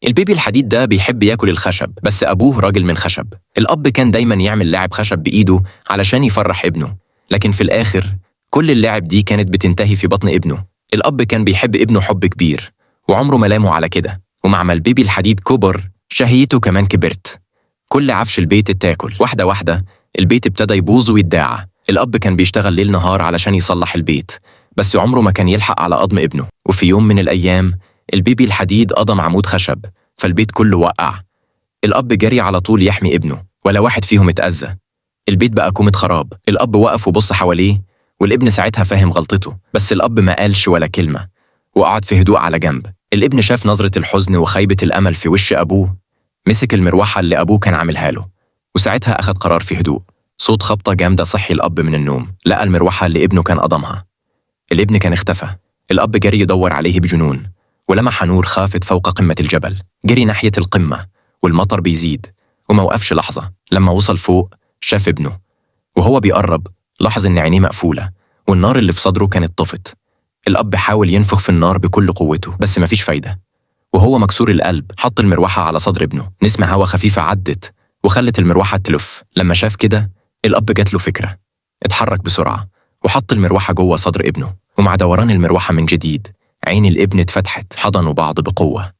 البيبي الحديد ده بيحب ياكل الخشب، بس أبوه راجل من خشب. الأب كان دايما يعمل لاعب خشب بإيده علشان يفرح ابنه، لكن في الآخر كل اللاعب دي كانت بتنتهي في بطن ابنه. الأب كان بيحب ابنه حب كبير، وعمره ما لامه على كده. ومع ما البيبي الحديد كبر شهيته كمان كبرت. كل عفش البيت اتاكل. واحدة واحدة البيت ابتدى يبوظ ويتداعى. الأب كان بيشتغل ليل نهار علشان يصلح البيت، بس عمره ما كان يلحق على قضم ابنه. وفي يوم من الأيام البيبي الحديد قضم عمود خشب، فالبيت كله وقع. الأب جري على طول يحمي ابنه، ولا واحد فيهم اتأذى. البيت بقى كومة خراب. الأب وقف وبص حواليه، والابن ساعتها فاهم غلطته، بس الأب ما قالش ولا كلمة وقعد في هدوء على جنب. الابن شاف نظرة الحزن وخيبة الأمل في وش أبوه، مسك المروحة اللي أبوه كان عاملها له، وساعتها أخد قرار في هدوء. صوت خبطة جامدة صحي الأب من النوم، لقى المروحة اللي ابنه كان قضمها. الابن كان اختفى. الأب جري يدور عليه بجنون، ولمح نور خافت فوق قمة الجبل. جري ناحية القمة والمطر بيزيد، وما وقفش لحظة. لما وصل فوق شاف ابنه، وهو بيقرب لاحظ إن عينيه مقفولة والنار اللي في صدره كانت طفت. الأب حاول ينفخ في النار بكل قوته، بس مفيش فايدة. وهو مكسور القلب حط المروحة على صدر ابنه. نسمة هوا خفيفة عدت وخلت المروحة تلف. لما شاف كده الأب جات له فكرة. اتحرك بسرعة وحط المروحة جوه صدر ابنه، ومع دوران المروحة من جديد عين الابن اتفتحت. حضنوا بعض بقوة.